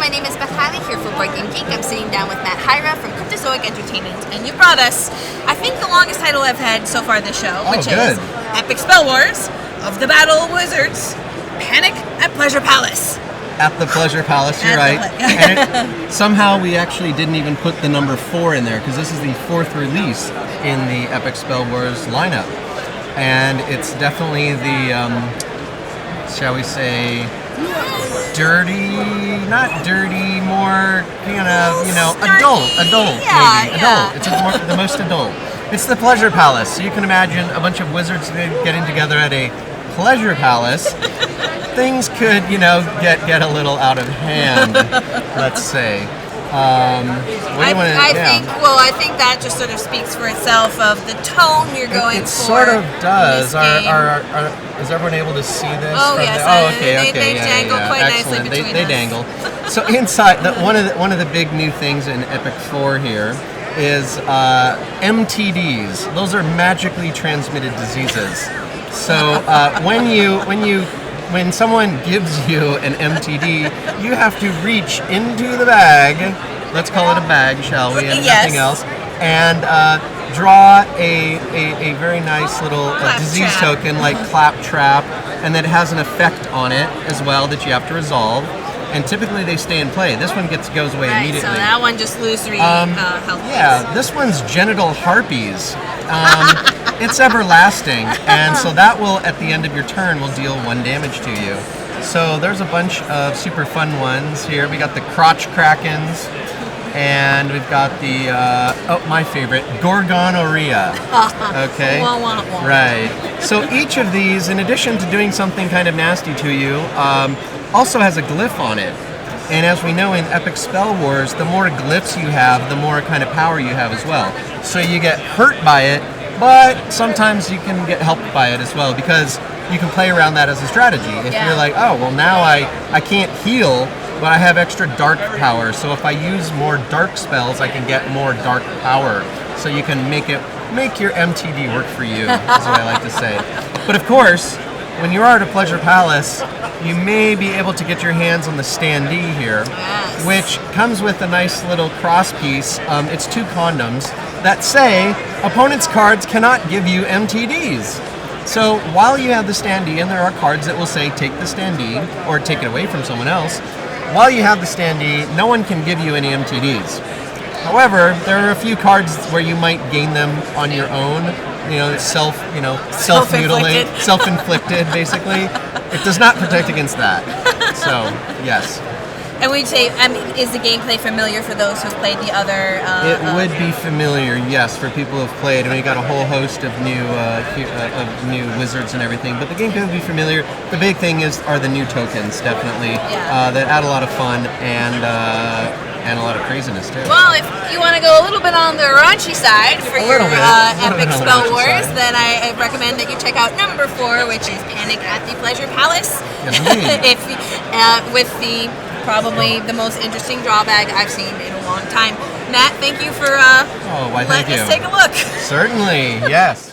my name is Beth Hiley here for Board Game Geek. I'm sitting down with Matt Hyra from Cryptozoic Entertainment, and you brought us, I think, the longest title I've had so far this show, which is Epic Spell Wars of the Battle Wizards, Panic at Pleasure Palace. At the Pleasure Palace, you're right. And somehow we actually didn't even put the number 4 in there, because this is the 4th release in the Epic Spell Wars lineup. And it's definitely the, shall we say, not dirty, more kind of, adult, maybe. Adult. It's the most adult. It's the Pleasure Palace. So you can imagine a bunch of wizards getting together at a pleasure palace. Things could, get a little out of hand, let's say. I think that just sort of speaks for itself of the tone you're going for. It sort of does. Is everyone able to see this? Oh, yes. Okay. They dangle quite Excellent. nicely between They dangle. So inside, one of the big new things in Epic 4 here is MTDs. Those are magically transmitted diseases. So when someone gives you an MTD, you have to reach into the bag, let's call it a bag, shall we, and nothing else, and draw a very nice little disease token like Claptrap, and that has an effect on it as well that you have to resolve. And typically they stay in play. This one goes away immediately. So that one just illusory health. Yeah, this one's genital harpies. It's everlasting, and so that will, at the end of your turn, will deal 1 damage to you. So there's a bunch of super fun ones here. We got the Crotch Krakens, and we've got the, my favorite, Gorgonorrhea. Okay? Right. So each of these, in addition to doing something kind of nasty to you, also has a glyph on it. And as we know in Epic Spell Wars, the more glyphs you have, the more kind of power you have as well. So you get hurt by it, but sometimes you can get helped by it as well, because you can play around that as a strategy. If you're like, oh, well now I can't heal, but I have extra dark power, so if I use more dark spells, I can get more dark power. So you can make your MTD work for you, is what I like to say. But of course, when you are at a Pleasure Palace, you may be able to get your hands on the standee here, which comes with a nice little cross piece. It's 2 condoms that say opponent's cards cannot give you MTDs. So while you have the standee, and there are cards that will say take the standee or take it away from someone else, while you have the standee, no one can give you any MTDs. However, there are a few cards where you might gain them on your own. Self-mutilate, self-inflicted, basically. It does not protect against that. So, yes. And we'd say, is the gameplay familiar for those who've played the other? It would be familiar, yes, for people who've played. And we got a whole host of new wizards and everything. But the gameplay would be familiar. The big thing are the new tokens, definitely, that add a lot of fun and a lot of craziness too. Well, if you want to go a little bit on the raunchy side for your Epic Spell Wars, then I recommend that you check out number 4, which is Panic at the Pleasure Palace. Yes, indeed. With probably the most interesting draw bag I've seen in a long time. Matt, thank you for letting us take a look. Certainly, yes.